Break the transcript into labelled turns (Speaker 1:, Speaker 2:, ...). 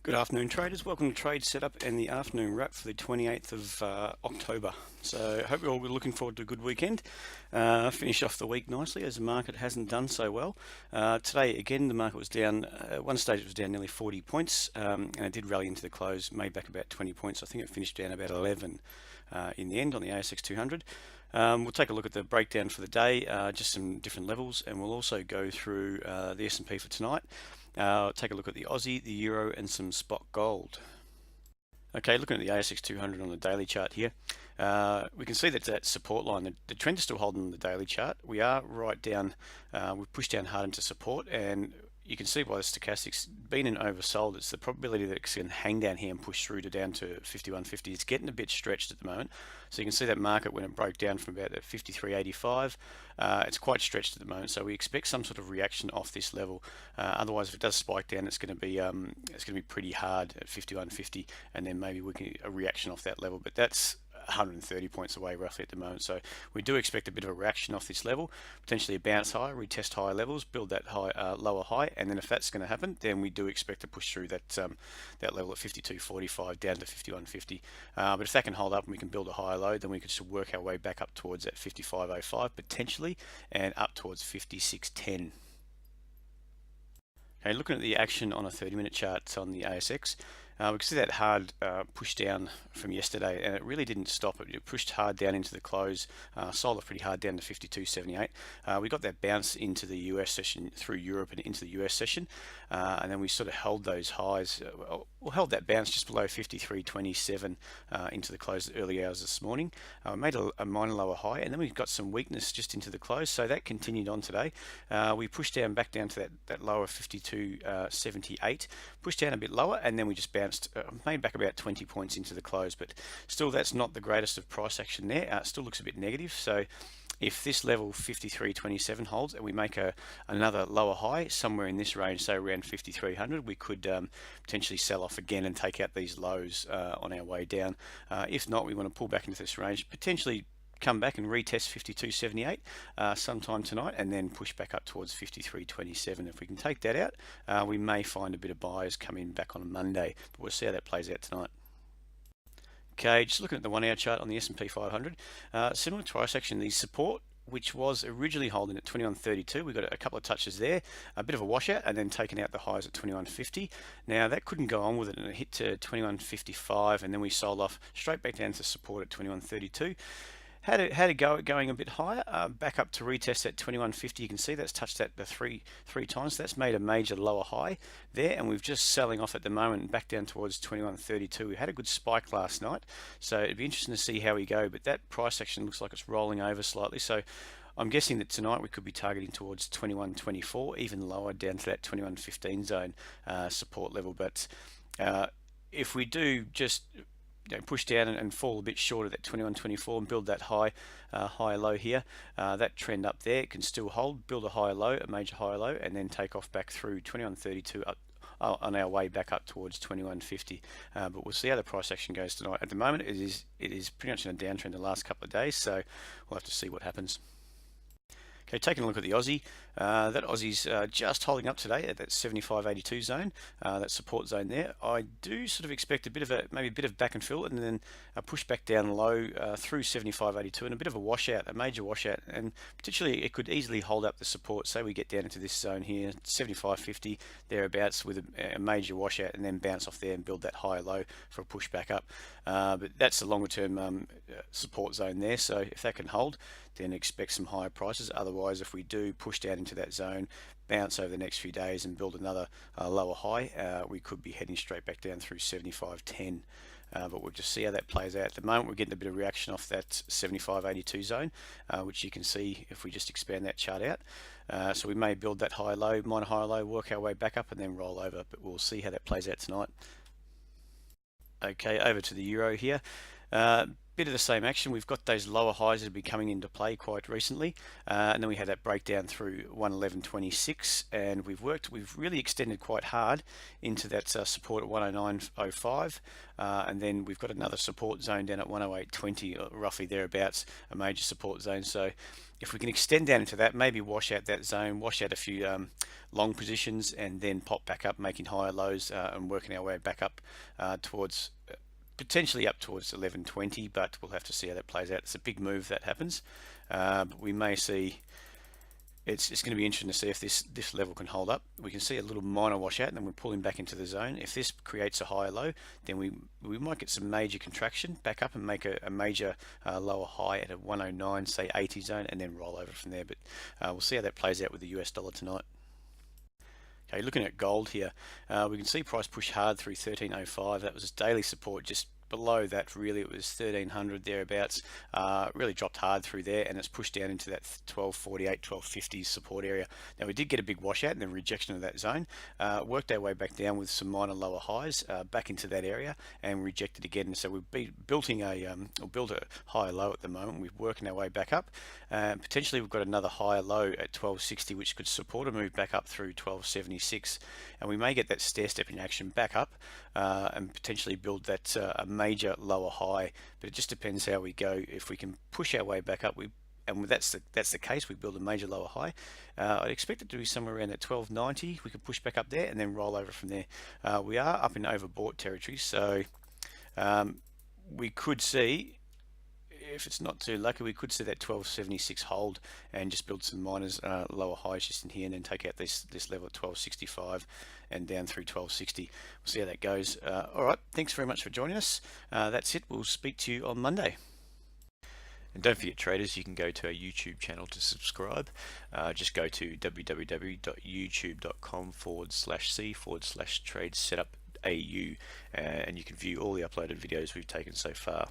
Speaker 1: Good afternoon, traders. Welcome to TradeSetup and the afternoon wrap for the 28th of October. So I hope you're all looking forward to a good weekend. Finish off the week nicely as the market hasn't done so well. Today, again, the market was down. At one stage it was down nearly 40 points and it did rally into the close, made back about 20 points. I think it finished down about 11 in the end on the ASX 200. We'll take a look at the breakdown for the day, just some different levels, and we'll also go through the S&P for tonight. Take a look at the Aussie, the Euro, and some spot gold. Okay, looking at the ASX 200 on the daily chart here, we can see that support line, the trend is still holding the daily chart. We are right down, we've pushed down hard into support, and you can see by the stochastics being an oversold. It's the probability that it's going to hang down here and push through to down to 51.50. It's getting a bit stretched at the moment. So you can see that market when it broke down from about 53.85, it's quite stretched at the moment. So we expect some sort of reaction off this level. Otherwise, if it does spike down, it's going to be pretty hard at 51.50, and then maybe we can a reaction off that level. But that's 130 points away roughly at the moment, so we do expect a bit of a reaction off this level, potentially a bounce higher, retest higher levels, build that lower high, and then if that's going to happen, then we do expect to push through that level at 52.45 down to 51.50. But if that can hold up and we can build a higher low, then we could still work our way back up towards that 55.05 potentially, and up towards 56.10. Okay, looking at the action on a 30-minute chart on the ASX, we can see that hard push down from yesterday, and it really didn't stop. It pushed hard down into the close, sold off pretty hard down to 52.78. We got that bounce into the US session through Europe and into the US session, and then we sort of held those highs, held that bounce just below 53.27 into the close early hours this morning. Made a minor lower high, and then we got some weakness just into the close, so that continued on today. We pushed down back down to that lower 52.78, pushed down a bit lower, and then we just bounced, made back about 20 points into the close, but still that's not the greatest of price action there. It still looks a bit negative. So if this level 53.27 holds and we make another lower high somewhere in this range, say around 5300, we could potentially sell off again and take out these lows on our way down. If not, we want to pull back into this range, potentially come back and retest 52.78 sometime tonight, and then push back up towards 53.27. If we can take that out, we may find a bit of buyers coming back on a Monday, but we'll see how that plays out tonight. Okay, just looking at the 1 hour chart on the S&P 500, similar price action, the support, which was originally holding at 21.32. We got a couple of touches there, a bit of a washout, and then taken out the highs at 21.50. Now that couldn't go on with it, and it hit to 21.55, and then we sold off straight back down to support at 21.32. Had a go at going a bit higher, back up to retest at 21.50. You can see that's touched that the three times. So that's made a major lower high there, and we've just selling off at the moment, back down towards 21.32. We had a good spike last night, so it'd be interesting to see how we go. But that price action looks like it's rolling over slightly. So I'm guessing that tonight we could be targeting towards 21.24, even lower down to that 21.15 zone support level. But if we do just push down and fall a bit short of that 21.24 and build that higher low here, that trend up there can still hold, build a higher low, a major higher low, and then take off back through 21.32 up on our way back up towards 21.50. But we'll see how the price action goes tonight. At the moment, it is pretty much in a downtrend the last couple of days, so we'll have to see what happens. Okay, taking a look at the Aussie, that Aussie's just holding up today at that 75.82 zone, that support zone there. I do sort of expect maybe a bit of back and fill, and then a push back down low through 75.82, and a bit of a washout, a major washout, and potentially it could easily hold up the support. Say we get down into this zone here, 75.50 thereabouts, with a major washout, and then bounce off there and build that higher low for a push back up. But that's the longer term support zone there. So if that can hold, then expect some higher prices. Otherwise, if we do push down into that zone, bounce over the next few days and build another lower high, we could be heading straight back down through 75.10. But we'll just see how that plays out. At the moment, we're getting a bit of reaction off that 75.82 zone, which you can see if we just expand that chart out. So we may build that high low, minor high low, work our way back up, and then roll over. But we'll see how that plays out tonight. Okay, over to the Euro here. bit of the same action. We've got those lower highs that have been coming into play quite recently, and then we had that breakdown through 111.26, and we've really extended quite hard into that support at 109.05, and then we've got another support zone down at 108.20, roughly thereabouts, a major support zone. So if we can extend down into that, maybe wash out that zone, wash out a few long positions, and then pop back up, making higher lows and working our way back up towards potentially up towards 1120, but we'll have to see how that plays out. It's a big move that happens, but we may see. It's going to be interesting to see if this level can hold up. We can see a little minor washout, and then we're pulling back into the zone. If this creates a higher low, then we might get some major contraction back up and make a major lower high at a 109, say 80 zone, and then roll over from there. But we'll see how that plays out with the US dollar tonight. Okay, looking at gold here, we can see price push hard through 1305. That was daily support. Just below that, really, it was 1300 thereabouts. Really dropped hard through there, and it's pushed down into that 1248, 1250 support area. Now we did get a big washout and then rejection of that zone. Worked our way back down with some minor lower highs back into that area, and rejected again. So we've built a higher low at the moment. We're working our way back up. Potentially we've got another higher low at 1260, which could support a move back up through 1276, and we may get that stair-stepping action back up and potentially build that a major lower high. But it just depends how we go. If we can push our way back up, and that's the case, we build a major lower high. I'd expect it to be somewhere around that 1290. We could push back up there and then roll over from there. We are up in overbought territory, so we could see, if it's not too lucky, we could see that 1276 hold and just build some minors lower highs just in here, and then take out this level at 1265 and down through 1260. We'll see how that goes. All right, thanks very much for joining us. That's it. We'll speak to you on Monday.
Speaker 2: And don't forget, traders, you can go to our YouTube channel to subscribe. Just go to www.youtube.com/c/TradeSetup AU, and you can view all the uploaded videos we've taken so far.